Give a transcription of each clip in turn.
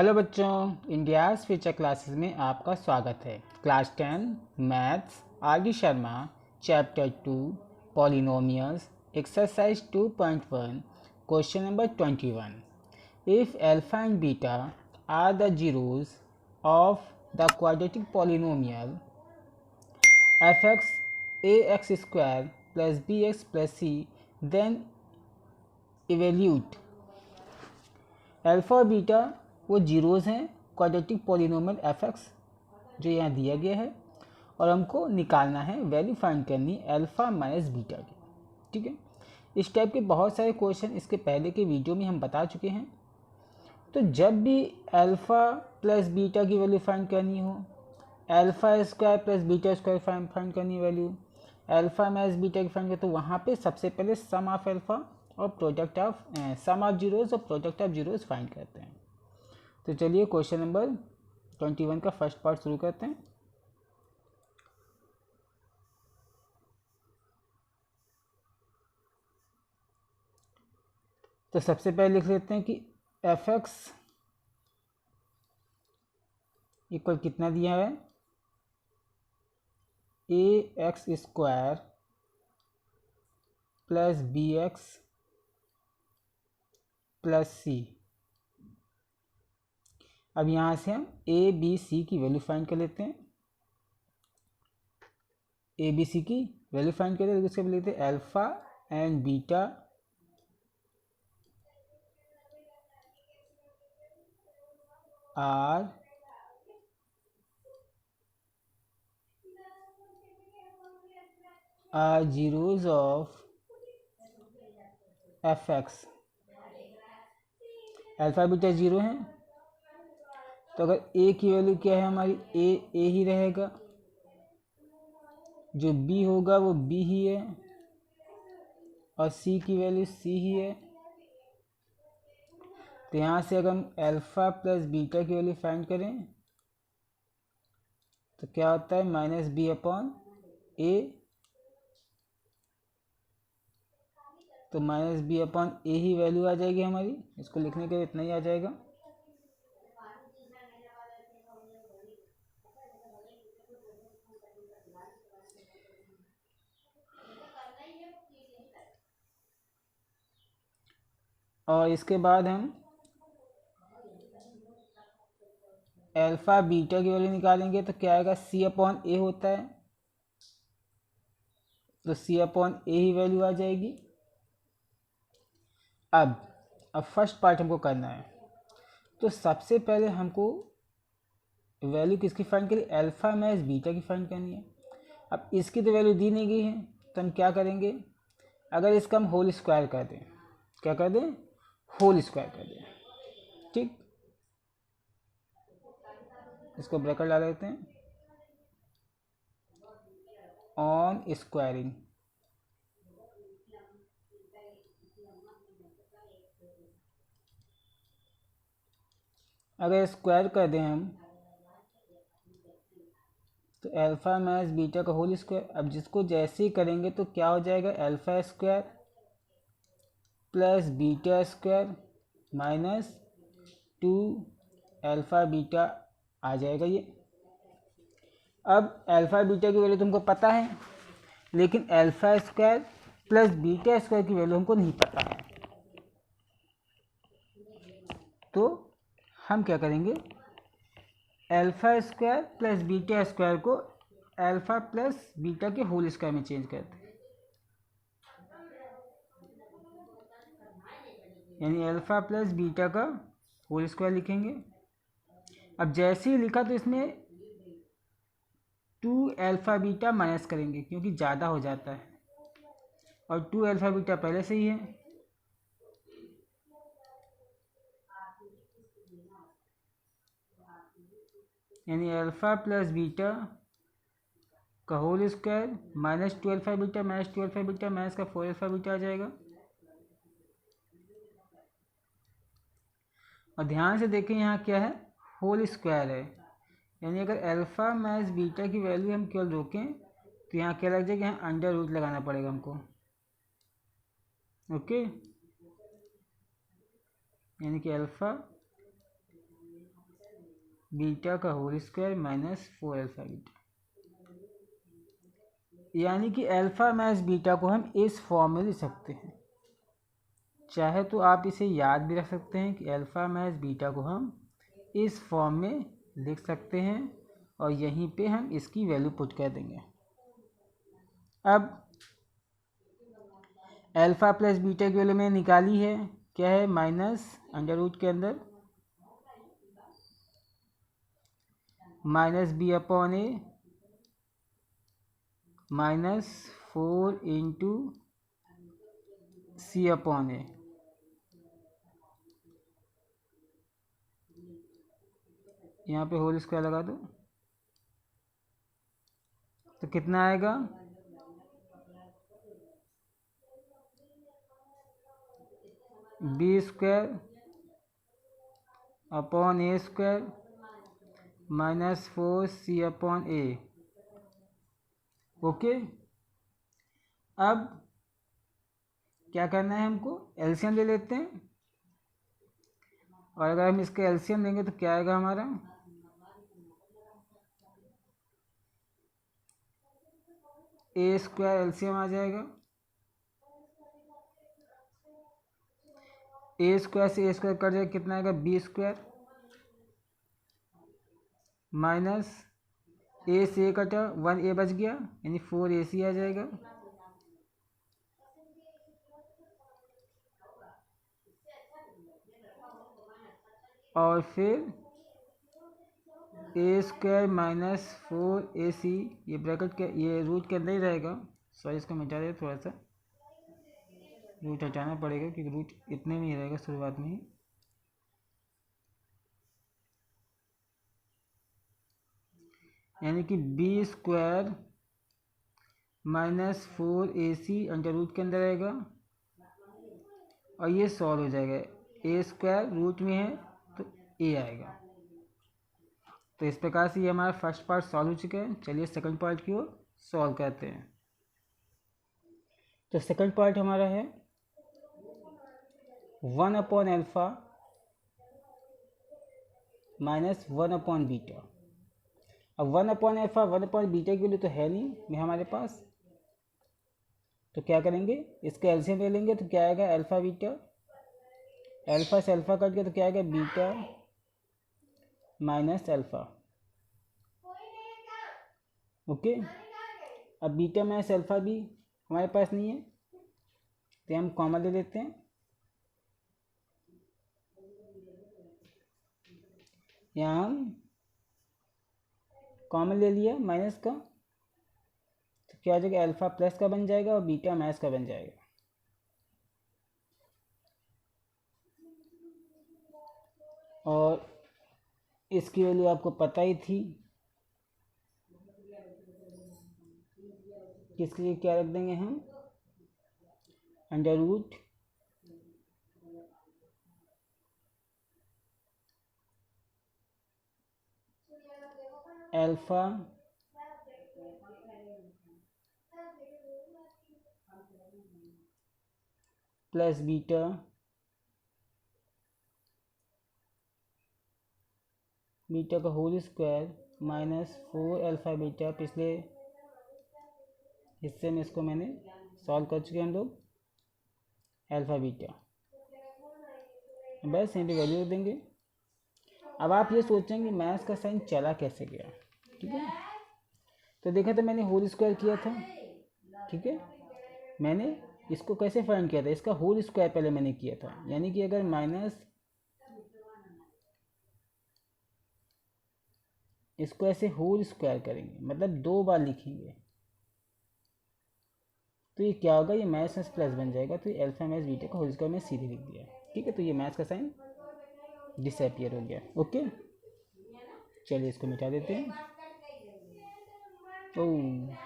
Hello बच्चों, India's future classes में आपका स्वागत है। Class 10 maths R D. Sharma chapter 2 polynomials exercise 2.1 question number 21। If alpha and beta are the zeros of the quadratic polynomial f(x) ax² plus bx plus c, then evaluate alpha और beta वो zeros हैं quadratic polynomial f(x) जो यहाँ दिया गया है, और हमको निकालना है, वैल्यू फाइंड करनी अल्फ़ा माइनस बीटा की। ठीक है, इस टाइप के बहुत सारे क्वेश्चन इसके पहले के वीडियो में हम बता चुके हैं। तो जब भी अल्फ़ा प्लस बीटा की वैल्यू फाइंड करनी हो, α² प्लस β² फाइंड करनी वैल्यू, अल्फ़ा माइनस बीटा की फाइंड करते, तो वहाँ पे सबसे पहले सम ऑफ अल्फ़ा और product of sum of zeros और प्रोडक्ट ऑफ जीरोज़ फाइंड करते हैं। तो चलिए क्वेश्चन नंबर 21 का फर्स्ट पार्ट शुरू करते हैं। तो सबसे पहले लिख लेते हैं कि f(x) इक्वल कितना दिया है, ax² प्लस bx प्लस सी। अब यहाँ से हम a b c की वैल्यू फाइंड कर लेते हैं। a b c की वैल्यू फाइंड करते हैं, उसके लेते हैं alpha and beta are zeros of f(x). Alpha beta zero हैं, तो अगर a की वैल्यू क्या है हमारी, a ही रहेगा, जो b होगा वो b ही है, और c की वैल्यू c ही है। तो यहाँ से अगर हम अल्फ़ा प्लस बीटा की वैल्यू फाइंड करें तो क्या होता है, -b/a। तो -b/a ही वैल्यू आ जाएगी हमारी, इसको लिखने के लिए इतना ही आ जाएगा। और इसके बाद हम अल्फ़ा बीटा की वैल्यू निकालेंगे तो क्या आएगा, c/a होता है, तो c/a ही वैल्यू आ जाएगी। अब फर्स्ट पार्ट हमको करना है, तो सबसे पहले हमको वैल्यू किसकी फाइंड करें, अल्फ़ा माइनस बीटा की फाइंड करनी है। अब इसकी तो वैल्यू दी नहीं गई है, तो हम क्या करेंगे, अगर इसका हम होल स्क्वायर कर दें, क्या कर दें, होल स्क्वायर कर दें। ठीक, इसको ब्रैकेट डाल देते हैं, ऑन स्क्वायरिंग। अगर स्क्वायर कर दें हम तो अल्फ़ा माइनस बीटा का होल स्क्वायर। अब जिसको जैसे ही करेंगे तो क्या हो जाएगा, α² प्लस β² माइनस 2 अल्फ़ा बीटा आ जाएगा ये। अब अल्फ़ा बीटा की वैल्यू तुमको पता है, लेकिन α² प्लस β² की वैल्यू हमको नहीं पता है, तो हम क्या करेंगे, α² प्लस β² को अल्फ़ा प्लस बीटा के होल स्क्वायर में चेंज करते हैं, यानी अल्फ़ा प्लस बीटा का होल स्क्वायर लिखेंगे। अब जैसे ही लिखा तो इसमें 2 अल्फ़ा बीटा माइनस करेंगे, क्योंकि ज़्यादा हो जाता है, और 2 अल्फ़ा बीटा पहले से ही है, यानी अल्फ़ा प्लस बीटा का whole square minus 2 alpha beta minus 2 alpha beta minus का 4 अल्फ़ा बीटा आ जाएगा। और ध्यान से देखें यहाँ क्या है, होल स्क्वायर है, यानी अगर अल्फ़ा माइनस बीटा की वैल्यू हम केवल रोकें तो यहाँ क्या लग जाएगा, यहाँ अंडर रूट लगाना पड़ेगा हमको। ओके, यानी कि अल्फ़ा बीटा का whole square minus 4 alpha beta, यानी कि अल्फ़ा माइनस बीटा को हम इस फॉर्म में लिख सकते हैं। चाहे तो आप इसे याद भी रख सकते हैं कि अल्फ़ा माइनस बीटा को हम इस फॉर्म में लिख सकते हैं और यहीं पे हम इसकी वैल्यू पुट कर देंगे। अब अल्फ़ा प्लस बीटा की वैल्यू मैंने निकाली है, क्या है, माइनस अंडर रूट के अंदर minus B upon A minus 4 into C upon ए। यहाँ पे होल स्क्वायर लगा दो तो कितना आएगा, B square upon A square minus 4 C upon A. Okay, अब क्या करना है, हमको एलसीएम ले लेते हैं और अगर हम इसके एलसीएम लेंगे तो क्या आएगा हमारा, ए स्क्वायर एलसीएम आ जाएगा, ए स्क्वायर से ए स्क्वायर कट जाएगा, कितना आएगा, बी स्क्वायर माइनस ए से ए कटा 1 ए बच गया यानी 4 ए सी आ जाएगा, और फिर ए स्क्वायर माइनस 4 ए सी, ये ब्रैकेट के ये रूट के अंदर ही रहेगा। सॉरी, इसको मिटा दे, थोड़ा सा रूट हटाना पड़ेगा क्योंकि रूट इतने में ही रहेगा शुरुआत में ही। यानी कि बी स्क्वायर माइनस 4 ए सी अंडर रूट के अंदर रहेगा और ये सॉल्व हो जाएगा, ए स्क्वायर रूट में है तो ए आएगा। तो इस प्रकार से ये हमारा फर्स्ट पार्ट सॉल्व हो चुका है। चलिए सेकंड पार्ट की ओर सॉल्व करते हैं। तो सेकंड पार्ट हमारा है 1 upon alpha minus 1 upon beta. अब 1 अपॉन अल्फ़ा 1 अपॉन बीटा के लिए तो है नहीं हमारे पास, तो क्या करेंगे, इसके एलसीएम ले लेंगे तो क्या आएगा, अल्फ़ा बीटा, अल्फ़ा से अल्फ़ा कट गया तो क्या आएगा, बीटा माइनस अल्फ़ा। ओके, अब बीटा माइनस अल्फ़ा भी हमारे पास नहीं है तो हम कॉमन ले लेते हैं। यहाँ हम कॉमन ले लिया माइनस का तो क्या हो जाएगा, अल्फ़ा प्लस का बन जाएगा और बीटा माइनस का बन जाएगा। और इसकी वैल्यू आपको पता ही थी, किसके लिए क्या रख देंगे हम, under root alpha plus beta beta का whole square minus 4 alpha beta. पिछले हिस्से में इसको मैंने सॉल्व कर चुके हैं हम लोग, अल्फ़ा बीटा, बस यहीं पे वैल्यू देंगे। अब आप ये सोचेंगे मैथ्स का साइन चला कैसे गया, ठीक है। तो देखा था मैंने होल स्क्वायर किया था, ठीक है, मैंने इसको कैसे फाइंड किया था, इसका होल स्क्वायर पहले मैंने किया था, यानी कि अगर माइनस इसको ऐसे होल स्क्वायर करेंगे मतलब 2 बार लिखेंगे तो ये क्या होगा, ये माइनस प्लस बन जाएगा, तो ये अल्फा माइनस बीटा का होल स्क्वायर में सीधे लिख दिया, ठीक है। तो ये मैथ्स का साइन डिसअपियर हो गया। ओके, चलिए इसको मिटा देते हैं। ओह,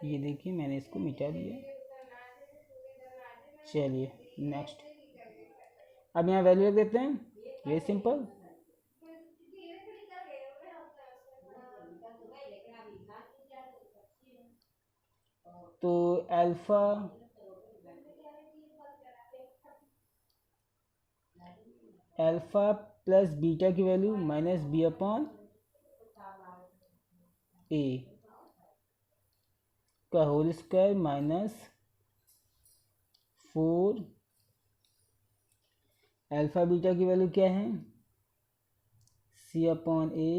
ये देखिए मैंने इसको मिटा दिया। चलिए नेक्स्ट, अब यहाँ वैल्यू रख देते हैं, वेरी सिंपल। तो अल्फा प्लस बीटा की value minus B upon A का whole square minus 4 alpha beta की वैल्यू क्या है सी अपॉन ए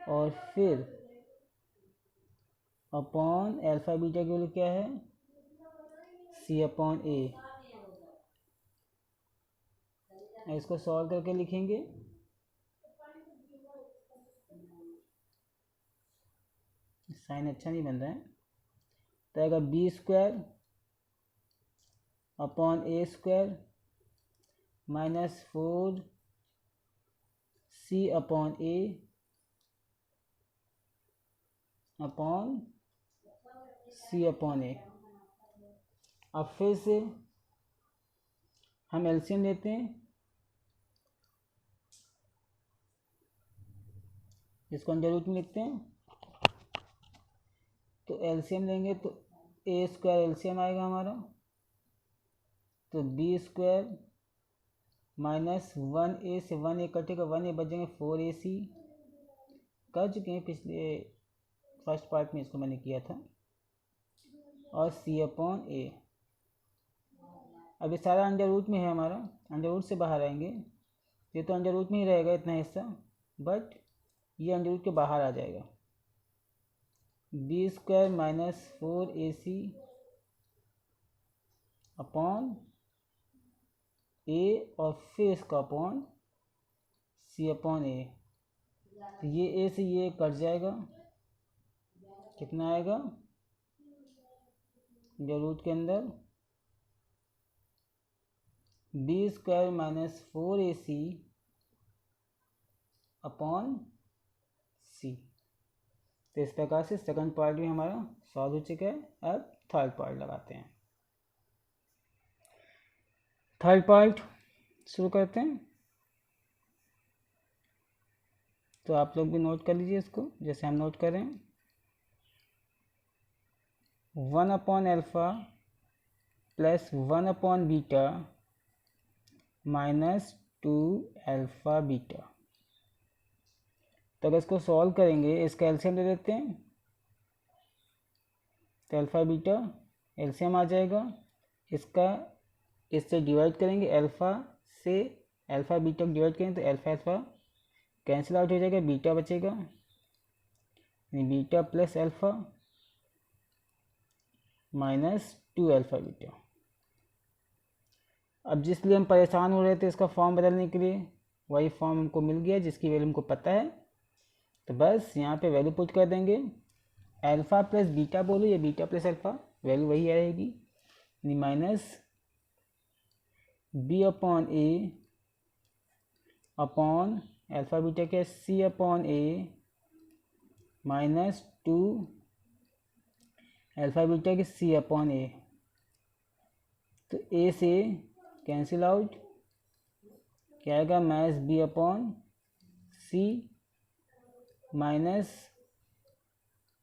और फिर अपॉन अल्फ़ा बीटा की वैल्यू क्या है सी अपॉन ए। इसको सॉल्व करके लिखेंगे साइन अच्छा नहीं बन रहा है तो आएगा B square upon A square minus 4 C upon A upon C upon ए। अब फिर से हम एलसीएम लेते हैं, इसको अंडर रूट में लिखते हैं। तो एलसीएम लेंगे तो ए स्क्वायर एलसीएम आएगा हमारा, तो बी स्क्वायर माइनस 1a से 1a कटेगा, 1a बचेंगे 4ac कर चुके हैं पिछले फर्स्ट पार्ट में, इसको मैंने किया था, और c अपॉन ए। अब ये सारा अंडर रूट में है हमारा, अंडर रूट से बाहर आएंगे, ये तो अंडर रूट में ही रहेगा इतना हिस्सा, बट ये अंडर रूट के बाहर आ जाएगा। B square minus 4ac upon A और फिर इसका अपॉन सी अपॉन ए। तो ये ए से ये कट जाएगा, कितना आएगा अंडर रूट के अंदर B square minus 4ac upon C. तो इस प्रकार से सेकंड पार्ट भी हमारा सॉल्व हो चुका है। अब थर्ड पार्ट लगाते हैं। थर्ड पार्ट शुरू करते हैं। तो आप लोग भी नोट कर लीजिए इसको जैसे हम नोट कर रहे हैं। 1 upon alpha plus 1 upon beta minus 2 alpha beta. तो अगर इसको सॉल्व करेंगे, इसका एलसीएम ले लेते हैं, तो अल्फ़ा बीटा एलसीएम आ जाएगा, इसका इससे डिवाइड करेंगे, अल्फ़ा से अल्फ़ा बीटा को डिवाइड करेंगे तो अल्फ़ा अल्फ़ा कैंसिल आउट हो जाएगा, बीटा बचेगा, यानी beta plus alpha minus 2 alpha beta. अब जिस लिए हम परेशान हो रहे थे इसका फॉर्म बदलने के लिए, वही फॉर्म हमको मिल गया जिसकी वैल्यू हमको पता है, तो बस यहाँ पे वैल्यू पुट कर देंगे। अल्फ़ा प्लस बीटा बोलो या बीटा प्लस अल्फ़ा, वैल्यू वही आएगी, यानी minus B upon A upon alpha beta के सी upon A minus 2 alpha beta के सी अपॉन ए। तो ए से कैंसिल आउट, क्या आएगा माइनस बी अपॉन सी माइनस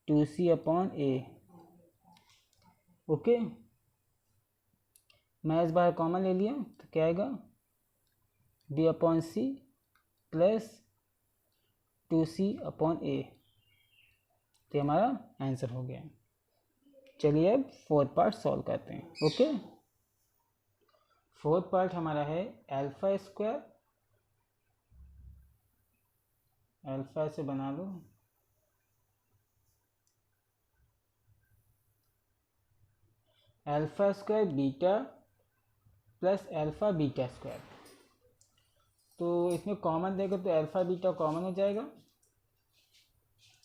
2c अपॉन ए। ओके, मैं इस बार कॉमन ले लिया तो क्या आएगा b upon C plus 2c upon A. तो हमारा आंसर हो गया। चलिए अब फोर्थ पार्ट सॉल्व करते हैं। ओके, फोर्थ पार्ट हमारा है अल्फ़ा स्क्वायर, अल्फ़ा से बना लो, alpha square beta plus alpha beta square. तो इसमें कॉमन देगा तो अल्फ़ा बीटा कॉमन हो जाएगा,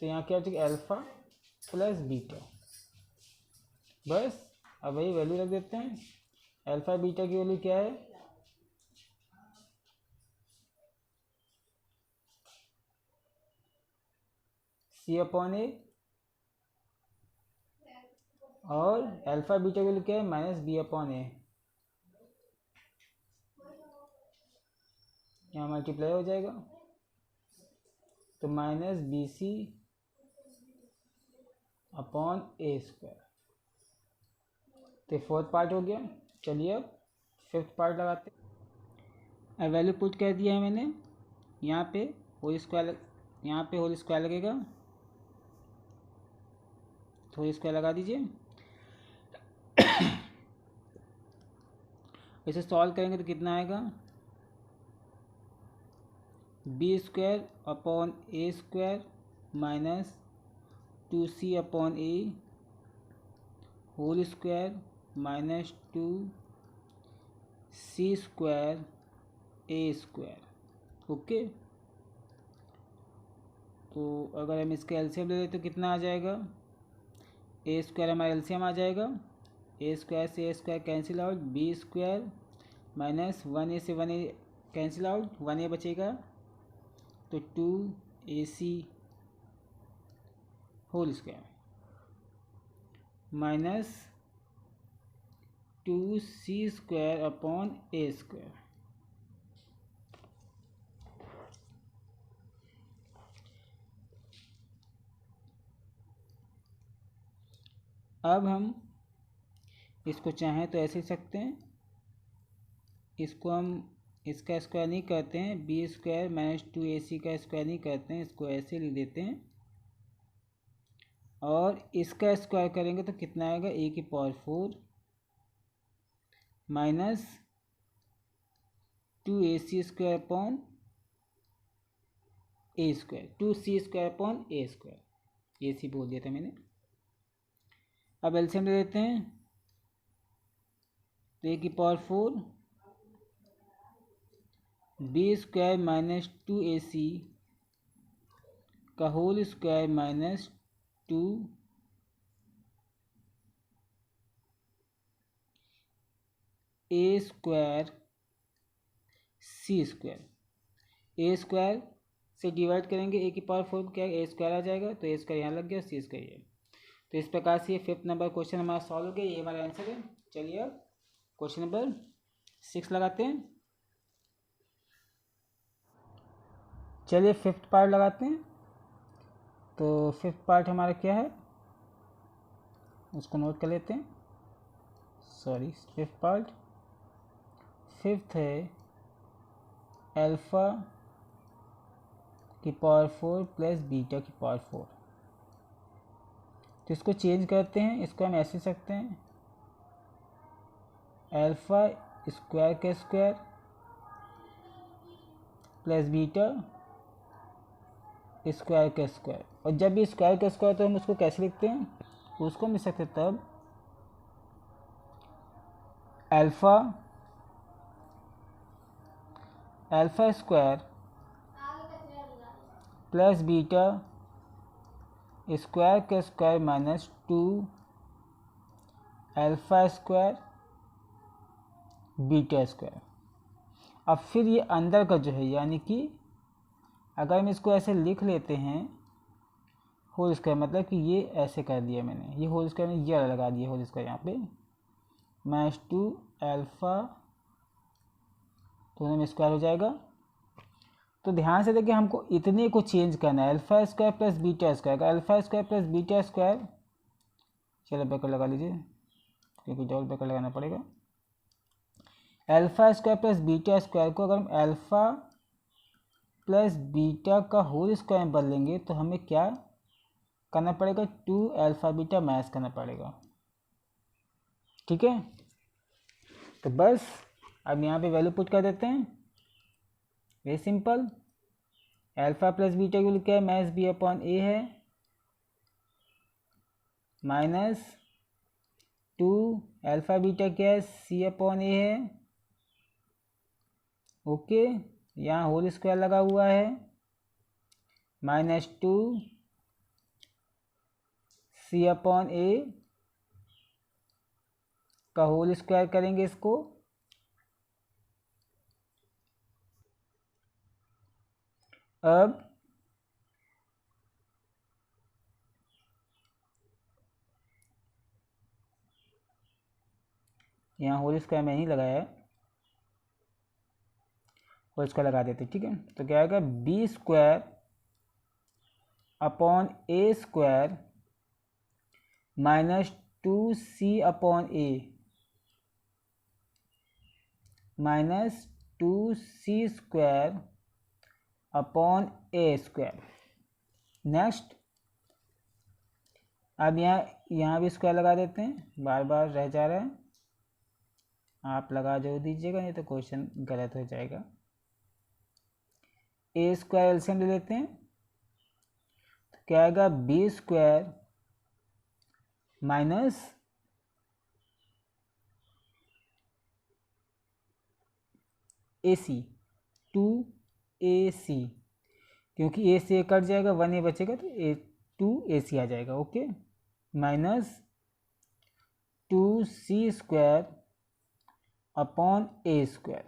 तो यहाँ क्या हो जाएगा अल्फ़ा प्लस बीटा। बस अब वही वैल्यू रख देते हैं। अल्फ़ा बीटा की वैल्यू क्या है सी अपॉन ए, और अल्फ़ा बीटा की वैल्यू क्या है माइनस बी अपॉन ए। यहाँ मल्टीप्लाई हो जाएगा तो minus B C upon A square. तो फोर्थ पार्ट हो गया। चलिए अब फिफ्थ पार्ट लगाते हैं। अब वैल्यू पुट कर दिया है मैंने, यहाँ पे होल स्क्वायर, यहाँ पे होल स्क्वायर लगेगा, तो होल स्क्वायर लगा दीजिए। इसे सॉल्व करेंगे तो कितना आएगा, B square upon A square minus 2c upon A whole square minus 2c square A square. Okay, तो अगर हम इसका एलसीएम ले लें तो कितना आ जाएगा, ए स्क्वायर हमारा एलसीएम आ जाएगा, ए स्क्वायर से A square cancel out, B square minus 1a से 1a कैंसिल आउट, 1a बचेगा, तो 2ac whole square minus 2c square upon A square. अब हम इसको चाहें तो ऐसे लिख सकते हैं, इसको हम इसका स्क्वायर नहीं करते हैं, बी स्क्वायर माइनस 2ac का स्क्वायर नहीं करते हैं, इसको ऐसे लिख देते हैं, और इसका स्क्वायर करेंगे तो कितना आएगा, a की power 4 minus 2ac square upon A square, 2c square upon A square, ac बोल दिया था मैंने। अब एलसीएम ले लेते हैं, तो a की power 4 B square minus 2ac का whole square minus 2 A square C square, A square से डिवाइड करेंगे, ए की पावर 4 को क्या ए स्क्वायर आ जाएगा, तो ए स्क्वायर यहाँ लग गया, सी स्क्वायर ये। तो इस प्रकार से ये 5th नंबर क्वेश्चन हमारा सॉल्व हो गया, ये हमारा आंसर है। चलिए अब क्वेश्चन नंबर 6 लगाते हैं। चलिए 5th पार्ट लगाते हैं। तो 5th पार्ट हमारा क्या है, उसको नोट कर लेते हैं। सॉरी, 5th पार्ट, 5th है अल्फ़ा की पावर 4 प्लस बीटा की पावर 4। तो इसको चेंज करते हैं, इसको हम ऐसे सकते हैं, अल्फ़ा स्क्वायर का स्क्वायर प्लस बीटा स्क्वायर का स्क्वायर। और जब भी स्क्वायर का स्क्वायर तो हम उसको कैसे लिखते हैं, उसको हम लिख सकते हैं तब alpha square plus beta square का square minus 2 alpha square beta square. अब फिर ये अंदर का जो है, यानी कि अगर हम इसको ऐसे लिख लेते हैं होल स्क्वायर, मतलब कि ये ऐसे कर दिया मैंने, ये होल स्क्वायर में ये लगा दिया होल स्क्वायर यहाँ पे, माइनस 2 अल्फ़ा, दोनों में स्क्वायर हो जाएगा। तो ध्यान से देखिए, हमको इतने को चेंज करना है, alpha square plus beta square. Alpha square plus beta square, चलो ब्रैकेट लगा लीजिए क्योंकि डबल ब्रैकेट लगाना पड़ेगा। Alpha square plus beta square को अगर हम अल्फ़ा प्लस बीटा का होल स्क्वायर में बदलेंगे तो हमें क्या करना पड़ेगा, 2 अल्फ़ा बीटा माइनस करना पड़ेगा। ठीक है, तो बस अब यहाँ पे वैल्यू पुट कर देते हैं, very simple. Alpha plus beta की क्या है, माइनस बी अपॉन ए है, माइनस 2 अल्फ़ा बीटा क्या है, सी अपॉन ए है। ओके, यहाँ होल स्क्वायर लगा हुआ है, माइनस 2 सी अपॉन ए का होल स्क्वायर करेंगे इसको, अब यहाँ होल स्क्वायर में नहीं लगाया है, होल स्क्वायर लगा देते, ठीक है। तो क्या आएगा, B square upon A square minus 2c upon A minus 2c² upon a²। Next, अब यहाँ भी स्क्वायर लगा देते हैं, बार बार रह जा रहा है, आप लगा जो दीजिएगा, नहीं तो क्वेश्चन गलत हो जाएगा। a² एलसीएम ले लेते हैं, तो क्या आएगा b² माइनस AC 2AC, क्योंकि a से कट जाएगा 1a बचेगा तो 2AC आ जाएगा। Okay, minus 2c² upon a²।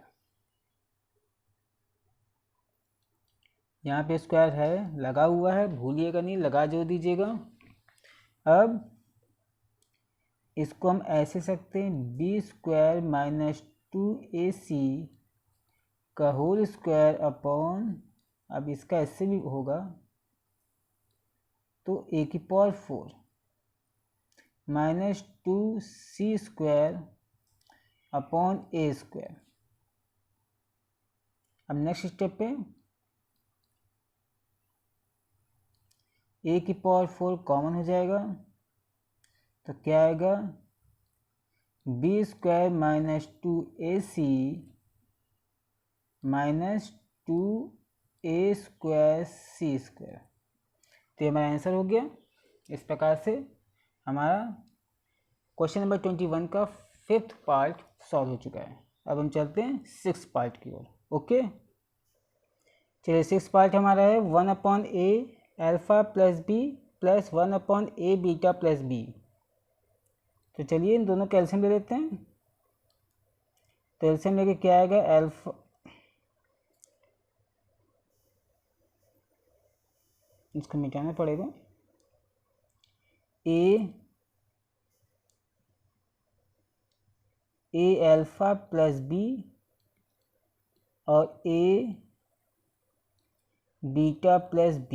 यहाँ पे स्क्वायर है, लगा हुआ है, भूलिएगा नहीं, लगा जो दीजिएगा। अब इसको हम ऐसे सकते हैं b² माइनस 2AC का होल स्क्वायर अपॉन, अब इसका ऐसे भी होगा तो a⁴ minus 2c² upon a²। अब नेक्स्ट स्टेप पे a⁴ कॉमन हो जाएगा, तो क्या आएगा b² minus 2AC minus 2a²c²। तो ये हमारा आंसर हो गया। इस प्रकार से हमारा क्वेश्चन नंबर 21 का 5th पार्ट सॉल्व हो चुका है। अब हम चलते हैं 6th पार्ट की ओर। ओके, चलिए 6th पार्ट हमारा है 1/a alpha plus b plus 1/a beta plus b। तो चलिए इन दोनों का एलसीएम ले लेते हैं। तो एलसीएम लेके क्या आएगा, अल्फा, इसको मिटाना पड़ेगा, a अल्फा प्लस b और a beta plus b।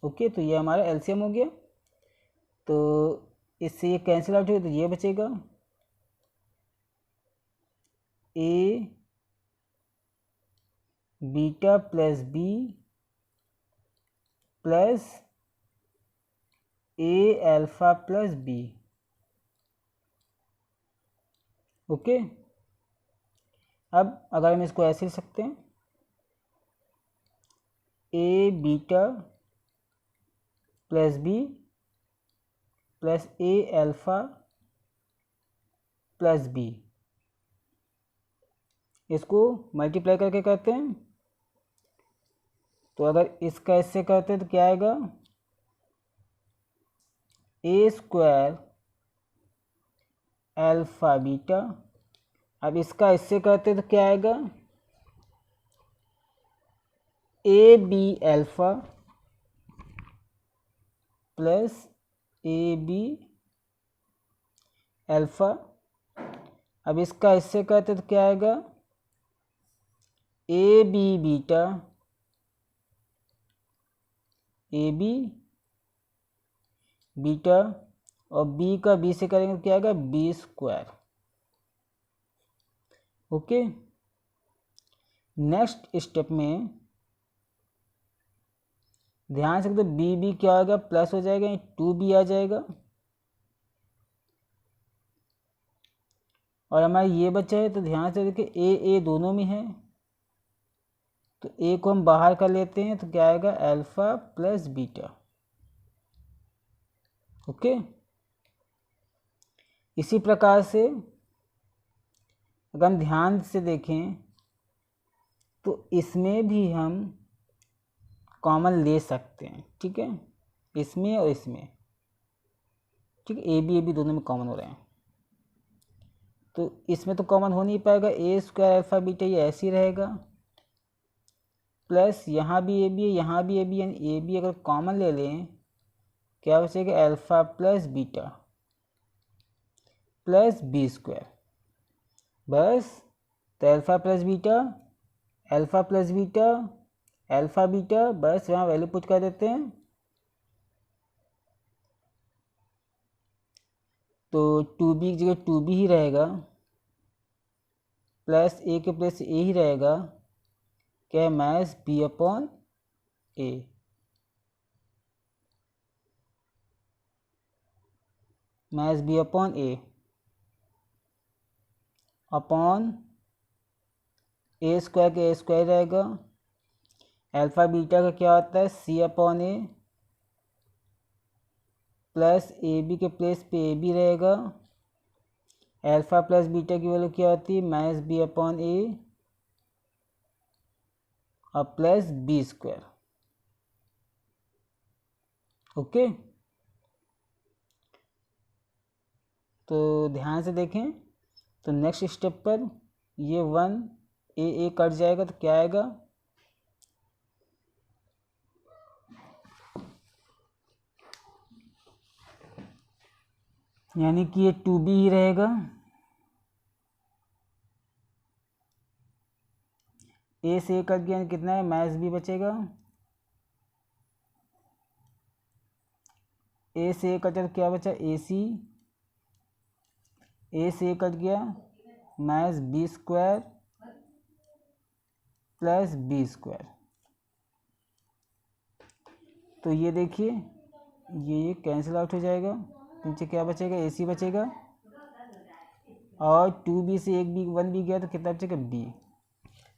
Okay, तो ये हमारा एलसीएम हो गया। तो इससे ये कैंसिल आउट हो, तो ये बचेगा a beta plus b plus a alpha plus b। Okay, अब अगर हम इसको ऐसे लिख सकते हैं, a beta plus b plus a alpha plus b, इसको मल्टीप्लाई करके करते हैं। तो अगर इसका इससे करते हैं तो क्या आएगा, a² अल्फा बीटा। अब इसका इससे करते हैं तो क्या आएगा, ab alpha plus ab alpha. अब इसका इससे करते तो क्या आएगा, ab बीटा ab बीटा और b का b से करेंगे तो क्या आएगा b²। ओके, नेक्स्ट स्टेप में ध्यान से तो b क्या होगा, प्लस हो जाएगा, 2b आ जाएगा। और हमारा ये बचा है, तो ध्यान से देखिए a दोनों में है, तो a को हम बाहर कर लेते हैं, तो क्या आएगा अल्फा प्लस बीटा। ओके, इसी प्रकार से अगर हम ध्यान से देखें तो इसमें भी हम कॉमन ले सकते हैं। ठीक है, इसमें और इसमें, ठीक है, ए बी दोनों में कॉमन हो रहे हैं, तो इसमें तो कॉमन हो नहीं पाएगा, a² अल्फा बीटा ये ऐसे ही रहेगा, प्लस यहाँ भी ए बी है, यहाँ भी ए बी, यानी ए बी अगर कॉमन ले लें क्या बचेगा, alpha plus beta plus b²। बस, तो alpha plus beta, alpha plus beta, alpha beta, बस यहाँ वैल्यू पुट कर देते हैं। तो 2b की जगह 2b ही रहेगा, प्लस ए के प्लस ए ही रहेगा, क्या है, minus B upon A. Minus B upon A upon A square का ए स्क्वायर रहेगा। अल्फ़ा बीटा का क्या होता है, C upon A, plus A B के प्लेस पे ए बी रहेगा। अल्फ़ा प्लस बीटा की वैल्यू क्या होती है, माइनस बी अपॉन ए और प्लस बी स्क्वायर। ओके, तो ध्यान से देखें। तो नेक्स्ट स्टेप पर ये 1 ए कट जाएगा तो क्या आएगा, यानी कि ये 2b ही रहेगा। ए से ए कट गया, कितना है, माइनस बी बचेगा। ए से ए कटा तो क्या बचा, ए सी। ए से ए कट गया, minus B square plus B square. तो ये देखिए, ये कैंसिल आउट हो जाएगा, नीचे क्या बचेगा, ए सी बचेगा, और 2b से एक भी 1 भी गया तो कितना बचेगा, b।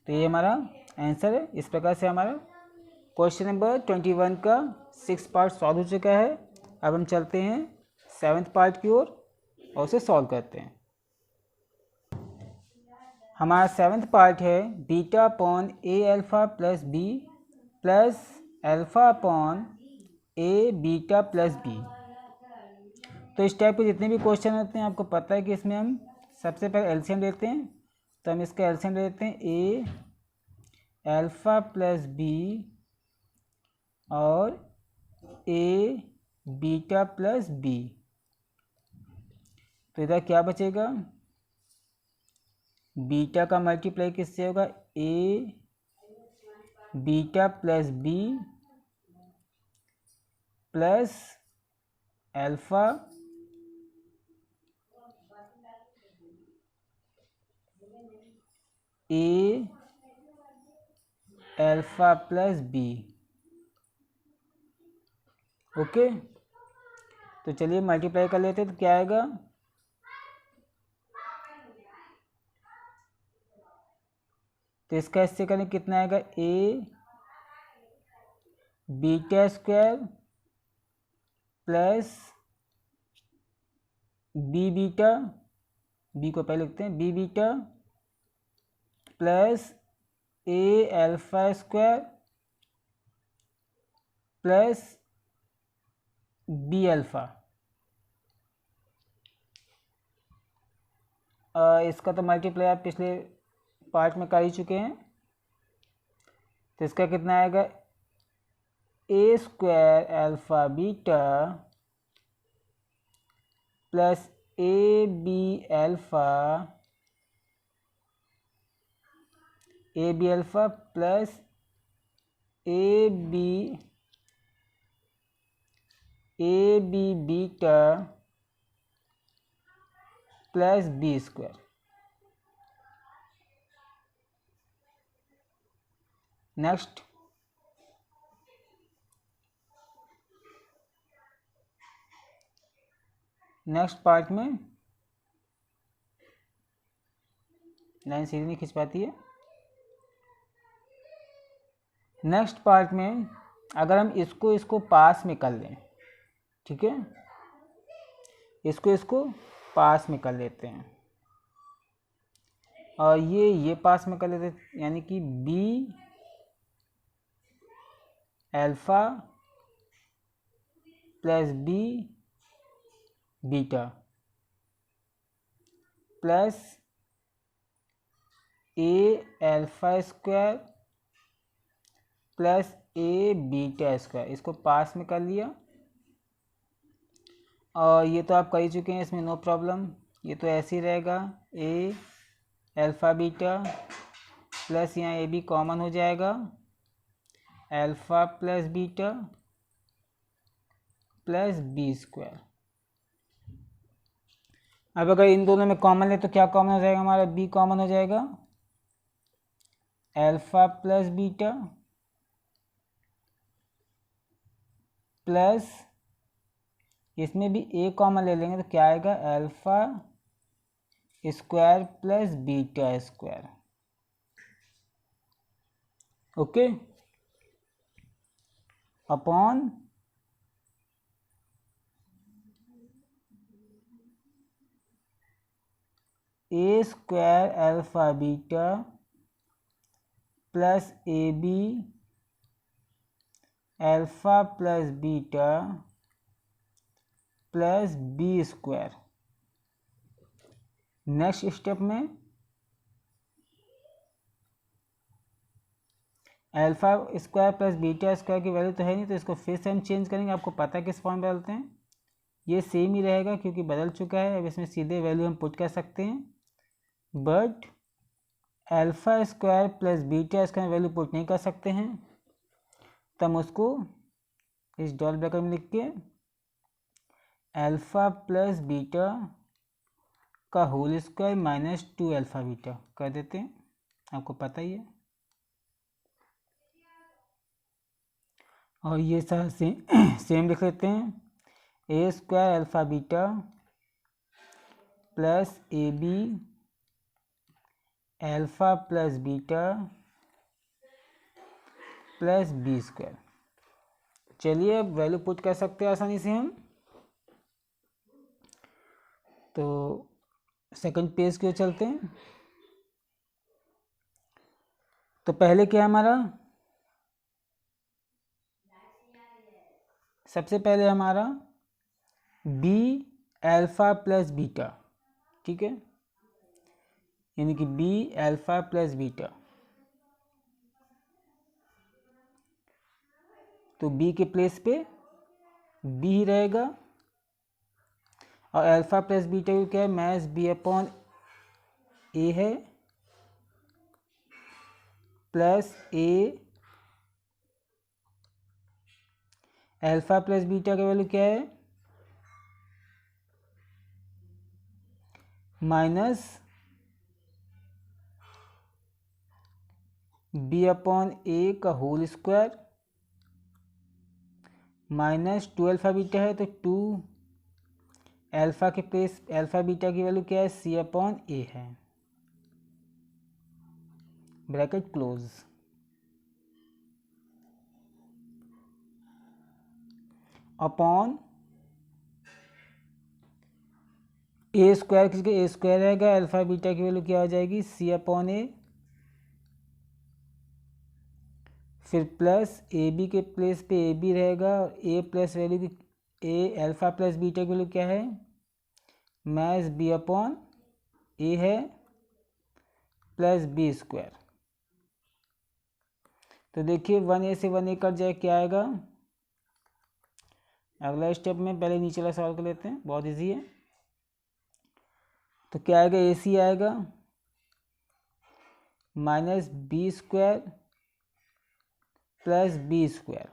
तो ये हमारा आंसर है। इस प्रकार से हमारा क्वेश्चन नंबर 21 का 6 पार्ट सॉल्व हो चुका है। अब हम चलते हैं 7th पार्ट की ओर और उसे सॉल्व करते हैं। हमारा 7th पार्ट है beta upon A alpha plus B plus alpha upon A beta plus B. तो इस टाइप के जितने भी क्वेश्चन होते हैं, आपको पता है कि इसमें हम सबसे पहले एलसीएम लेते हैं। तो हम इसका एलसीएम लेते हैं, ए अल्फ़ा प्लस बी और ए बीटा प्लस बी। तो इधर क्या बचेगा, बीटा का मल्टीप्लाई किससे होगा, A beta plus B plus alpha A alpha plus B. Okay, तो चलिए मल्टीप्लाई कर लेते हैं। तो क्या आएगा, तो इसका इससे करें कितना आएगा, A beta square plus B beta, B को पहले लिखते हैं, B beta plus A alpha square plus B alpha. इसका तो मल्टीप्लाई आप पिछले पार्ट में कर ही चुके हैं। तो इसका कितना आएगा, A square alpha beta plus A B alpha, A B alpha plus A B beta plus B square. Next part में लाइन सीधी नहीं खींच पाती है। नेक्स्ट पार्ट में अगर हम इसको पास में कर लें, ठीक है, इसको पास में कर लेते हैं और ये पास में कर लेते हैं, यानी कि B alpha plus B beta plus A alpha square plus A beta square, इसको पास में कर लिया। और ये तो आप कर ही चुके हैं, इसमें नो प्रॉब्लम, ये तो ऐसे ही रहेगा, ए अल्फ़ा बीटा प्लस यहाँ ए बी कॉमन हो जाएगा, alpha plus beta plus B square. अब अगर इन दोनों में कॉमन ले तो क्या कॉमन हो जाएगा हमारा, बी कॉमन हो जाएगा, अल्फा प्लस बीटा प्लस इसमें भी ए कॉमन ले लेंगे तो क्या आएगा, alpha square plus beta square. Okay, upon A square alpha beta plus A B alpha plus beta plus B square. Next step में alpha square plus beta square की value तो है नहीं, तो इसको फिर से हम चेंज करेंगे। आपको पता है किस फॉर्म में बदलते हैं, ये सेम ही रहेगा क्योंकि बदल चुका है। अब इसमें सीधे वैल्यू हम पुट कर सकते हैं, but alpha square plus beta square value put नहीं कर सकते हैं, तब उसको इस डॉट ब्रैकेट में लिख के अल्फा प्लस बीटा का whole square minus 2 alpha beta कर देते हैं, आपको पता ही है। और ये सारा सेम लिख लेते हैं, A square alpha beta plus A B alpha plus beta plus B square. चलिए अब वैल्यू पुट कर सकते हैं आसानी से हम। तो सेकंड पेज की ओर चलते हैं। तो पहले क्या है हमारा, सबसे पहले हमारा बी अल्फा प्लस बीटा, ठीक है, यानी कि बी अल्फा प्लस बीटा। तो बी के प्लेस पे बी ही रहेगा, और अल्फा प्लस बीटा को क्या है, मैच बी अपॉन ए है plus A alpha plus beta का वैल्यू क्या है, माइनस बी अपॉन ए का whole square minus 2 alpha beta है, तो 2 अल्फा के प्लेस अल्फा बीटा की वैल्यू क्या है, सी अपॉन ए है, bracket close. Upon A square, किसके ए स्क्वायर रहेगा, अल्फा बीटा की वैल्यू क्या हो जाएगी, सी अपॉन ए, फिर प्लस ए बी के प्लेस पे ए बी रहेगा, और ए प्लस वैल्यू की ए अल्फा प्लस बीटा की वैल्यू क्या है, मैच बी अपॉन ए है प्लस बी स्क्वायर। तो देखिए 1a से 1a कट जाए, क्या आएगा। अगला स्टेप में पहले नीचे वाला सॉल्व कर लेते हैं, बहुत इजी है। तो क्या आएगा, ए सी आएगा minus B square plus B square.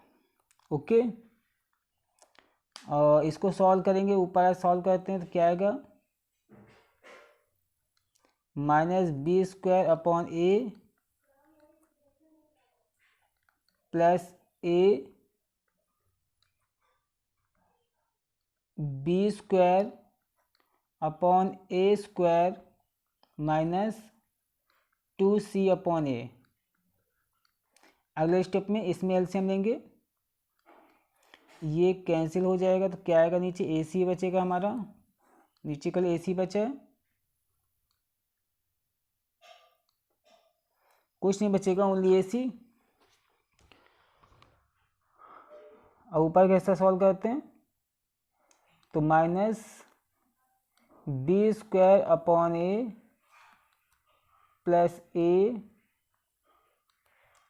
Okay, और इसको सॉल्व करेंगे, ऊपर सॉल्व करते हैं तो क्या आएगा, minus B square upon A plus A B square upon A square minus 2c upon A. अगले स्टेप में इसमें एलसीएम लेंगे, ये कैंसिल हो जाएगा, तो क्या आएगा, नीचे ए सी बचेगा हमारा, नीचे कल ए सी बचा है, कुछ नहीं बचेगा, ओनली ए सी। अब ऊपर कैसे सॉल्व करते हैं, तो minus B square upon A plus A,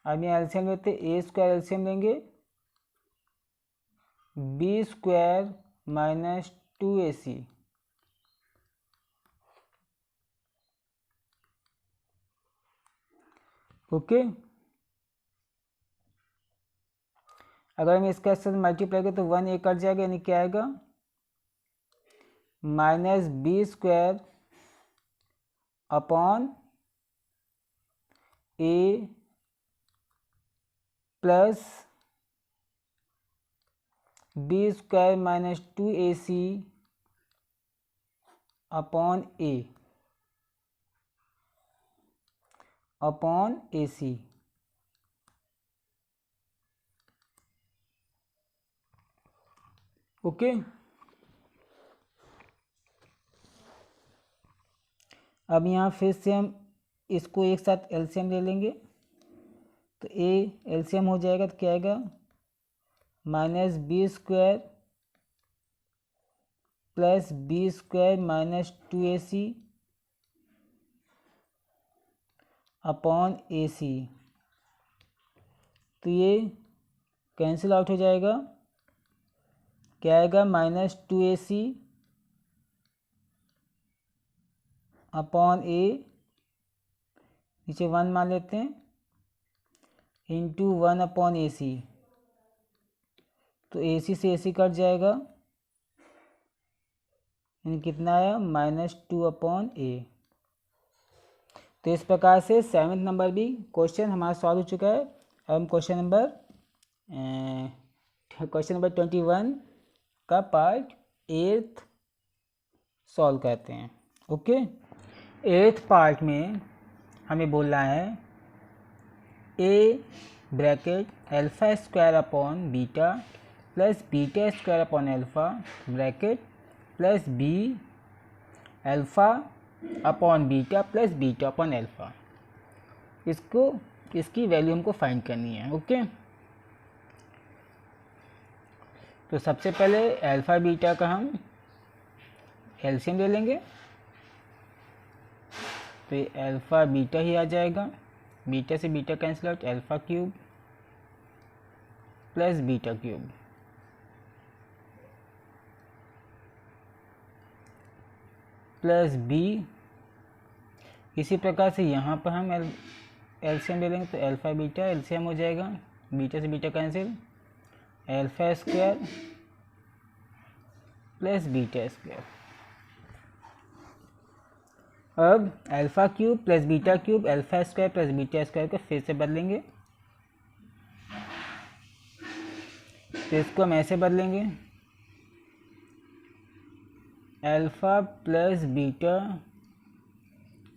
अब यहाँ एलसीएम लेते, ए स्क्वायर एलसीएम लेंगे, B square minus 2ac। Okay, अगर हम इसका साथ मल्टीप्लाई करें तो 1a कट जाएगा, यानी क्या आएगा, minus B square upon A plus B square minus 2ac upon A upon ac। Okay, अब यहाँ फिर से हम इसको एक साथ एलसीएम ले लेंगे, तो ए एलसीएम हो जाएगा तो क्या आएगा, minus B square plus B square minus 2ac upon ac। तो ये कैंसिल आउट हो जाएगा, क्या आएगा, माइनस 2ac अपॉन ए, नीचे 1 मान लेते हैं, इंटू 1 अपॉन ac। तो ac से ac कट जाएगा, यानी कितना आया, माइनस 2 अपॉन ए। तो इस प्रकार से 7वें नंबर भी क्वेश्चन हमारा सॉल्व हो चुका है। अब हम क्वेश्चन नंबर 21 का पार्ट 8 सॉल्व करते हैं। ओके, 8th पार्ट में हमें बोलना है A bracket alpha square upon beta plus beta square upon alpha bracket plus B alpha upon beta plus beta upon alpha. इसकी वैल्यू हमको फाइंड करनी है। ओके, तो सबसे पहले अल्फा बीटा का हम एलसीएम ले लेंगे, तो ये अल्फा बीटा ही आ जाएगा, बीटा से beta cancel out, alpha cube plus beta cube plus B. इसी प्रकार से यहाँ पर हम एलसीएम ले लेंगे, तो अल्फा बीटा एलसीएम हो जाएगा, बीटा से beta cancel, alpha square plus beta square. अब alpha cube plus beta cube alpha square plus beta square को फिर से बदलेंगे, तो इसको हम ऐसे बदलेंगे, अल्फा प्लस बीटा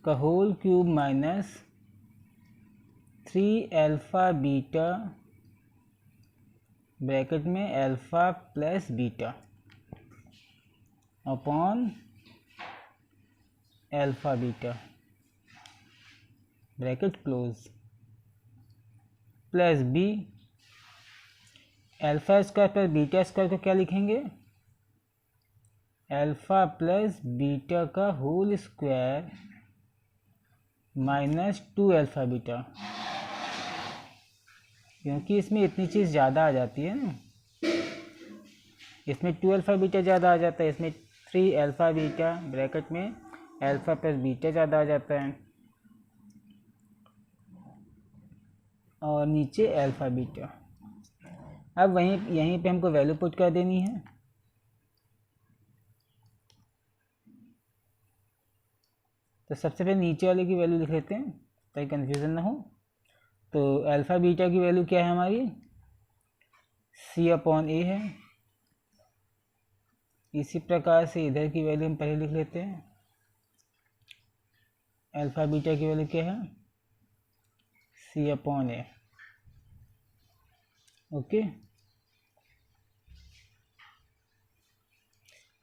का whole cube minus 3 alpha beta bracket में alpha plus beta upon alpha beta bracket close plus B alpha square plus beta square को क्या लिखेंगे, अल्फा प्लस बीटा का whole square minus 2 alpha beta, क्योंकि इसमें इतनी चीज़ ज़्यादा आ जाती है ना, इसमें 2 अल्फा बीटा ज़्यादा आ जाता है, इसमें 3 अल्फा बीटा ब्रैकेट में अल्फा प्लस बीटा ज़्यादा आ जाता है, और नीचे अल्फा बीटा। अब यहीं पे हमको वैल्यू पुट कर देनी है, तो सबसे पहले नीचे वाले की वैल्यू लिख लेते हैं ताकि कन्फ्यूज़न ना हो। तो अल्फा बीटा की वैल्यू क्या है हमारी, c अपॉन ए है। इसी प्रकार से इधर की वैल्यू हम पहले लिख लेते हैं, अल्फा बीटा की वैल्यू क्या है, c अपॉन ए। ओके,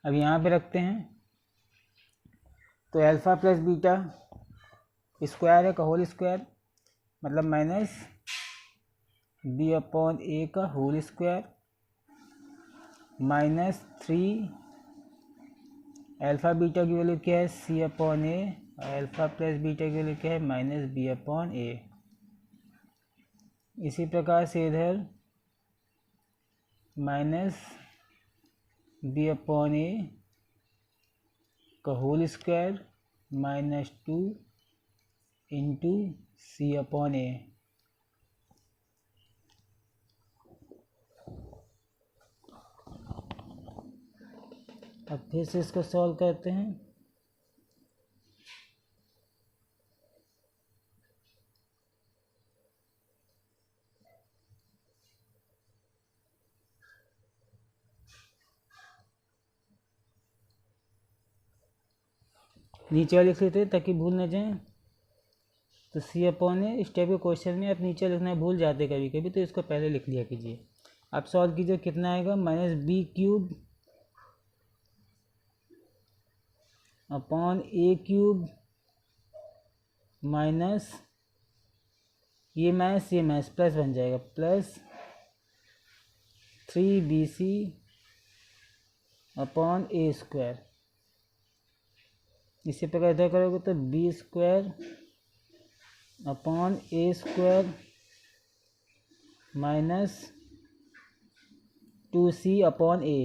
अब यहाँ पे रखते हैं, तो अल्फा प्लस बीटा स्क्वायर है का होल स्क्वायर, मतलब माइनस बी अपॉन ए का whole square minus 3 alpha beta की वैल्यू क्या है, c upon A, alpha plus beta की वैल्यू क्या है, माइनस बी अपॉन ए। इसी प्रकार से इधर माइनस बी अपॉन ए का होल स्क्वायर माइनस 2 इंटू सी अपॉन ए। अब फिर से इसको सॉल्व करते हैं। नीचे वाले लिख लेते हैं ताकि भूल ना जाए। तो सी अपॉन ए, इस टाइप के क्वेश्चन में आप नीचे लिखना भूल जाते कभी कभी, तो इसको पहले लिख लिया कीजिए। आप सॉल्व कीजिए, कितना आएगा -b³ अपॉन a³ माइनस ये माइनस प्लस बन जाएगा, प्लस 3bc अपॉन a²। इसी प्रकार इधर करोगे तो b² upon a² minus 2c upon a।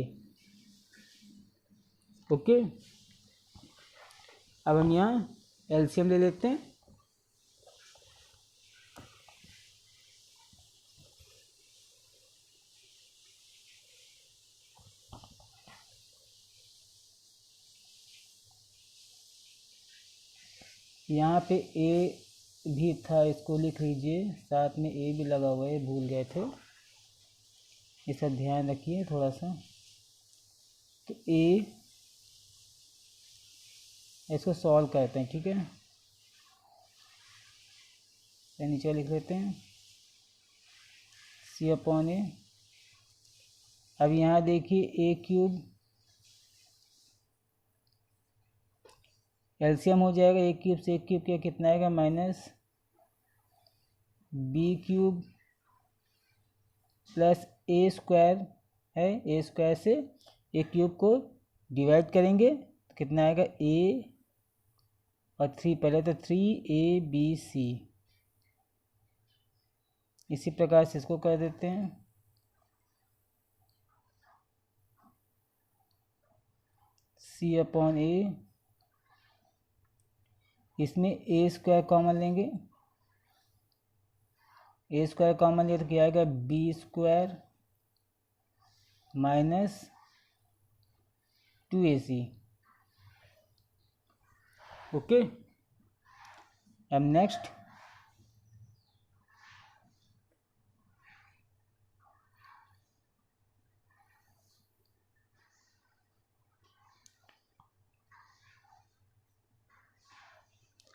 Okay, अब हम यहाँ एलसीएम ले लेते हैं। यहाँ पे ए भी था, इसको लिख लीजिए, साथ में ए भी लगा हुआ है, भूल गए थे, इसका ध्यान रखिए थोड़ा सा। तो ए, इसको सॉल्व करते हैं, ठीक है। तो नीचे लिख लेते हैं सी अपॉन ए। अब यहाँ देखिए a³ एलसीएम हो जाएगा, a³ से a³ क्या कितना आएगा -b³ प्लस a² है, a² से a³ को डिवाइड करेंगे तो कितना आएगा a और 3, पहले तो 3abc। इसी प्रकार से इसको कर देते हैं। सी अपॉन ए, इसमें a² कॉमन लेंगे, a² कॉमन लिया तो क्या आएगा b² माइनस 2ac। ओके, अब नेक्स्ट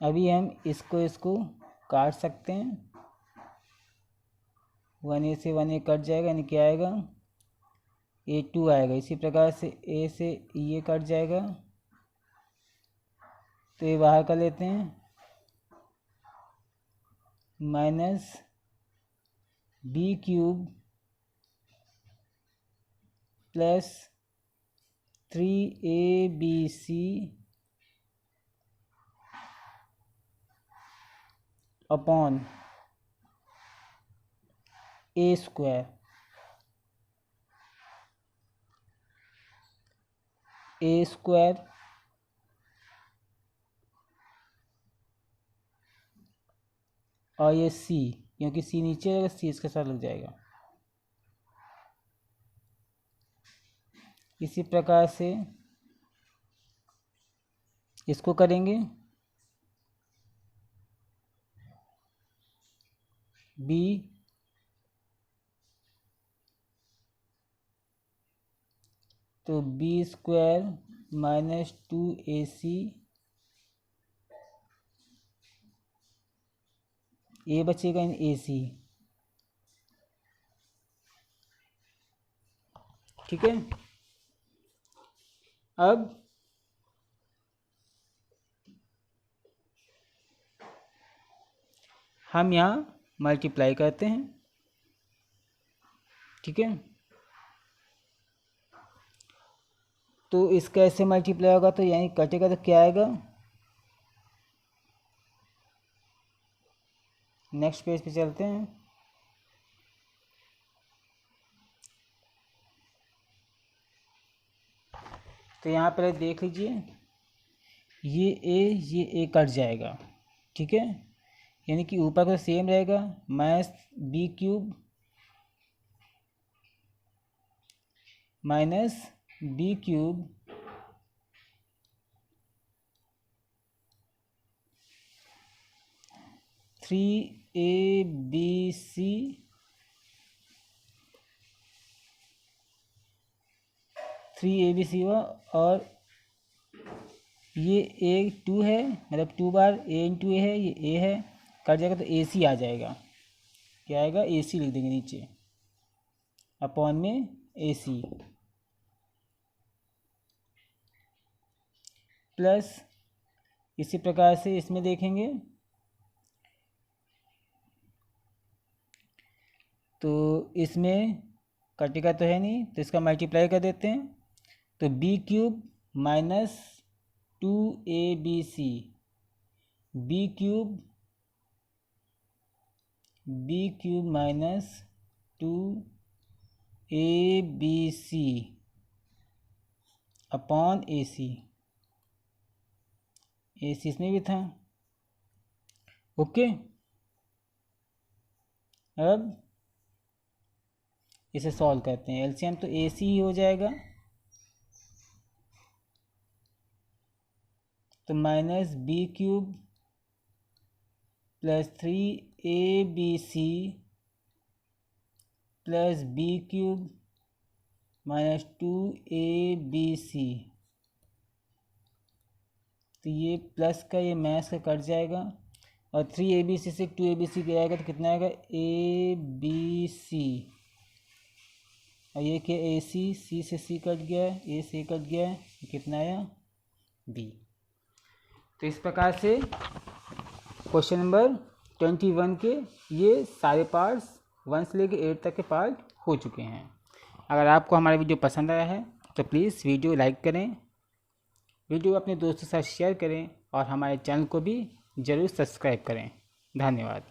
अभी हम इसको काट सकते हैं। 1a से 1a कट जाएगा, यानी क्या आएगा a2 आएगा। इसी प्रकार से a से ये कट जाएगा, तो ये बाहर कर लेते हैं, minus b³ plus 3abc upon a²। a² और ये c, क्योंकि c नीचे आएगा, c इसके साथ लग जाएगा। इसी प्रकार से इसको करेंगे, b तो b² माइनस 2ac, a बचेगा इन ac, ठीक है। अब हम यहाँ मल्टीप्लाई करते हैं, ठीक है। तो इसका ऐसे मल्टीप्लाई होगा तो यहीं कटेगा तो क्या आएगा, नेक्स्ट पेज पे चलते हैं। तो यहाँ पर देख लीजिए, ये कट जाएगा, ठीक है, यानी कि ऊपर का सेम रहेगा, -b³ माइनस b³ 3ABC हुआ, और ये A2 है, मतलब 2 बार A इंटू ए है, ये A है, कट जाएगा तो AC आ जाएगा। क्या आएगा? AC लिख देंगे नीचे, अपॉन में AC, प्लस इसी प्रकार से इसमें देखेंगे तो इसमें कटेगा तो है नहीं, तो इसका मल्टीप्लाई कर देते हैं, तो B³ minus 2ABC, B³ minus 2ABC upon AC इसमें भी था। ओके, अब इसे सॉल्व करते हैं। एलसीएम तो AC ही हो जाएगा, तो minus B³ plus 3ABC plus B³ minus 2ABC, तो ये प्लस का ये माइनस का कट जाएगा, और 3ABC से 2ABC गिराएगा तो कितना आएगा? ABC, और ये क्या? AC, C से C कट गया है, A से कट गया है, कितना आया? B। तो इस प्रकार से क्वेश्चन नंबर 21 के ये सारे पार्ट्स 1 से लेकर 8 तक के पार्ट हो चुके हैं। अगर आपको हमारा वीडियो पसंद आया है तो प्लीज़ वीडियो लाइक करें, वीडियो अपने दोस्तों के साथ शेयर करें, और हमारे चैनल को भी ज़रूर सब्सक्राइब करें। धन्यवाद।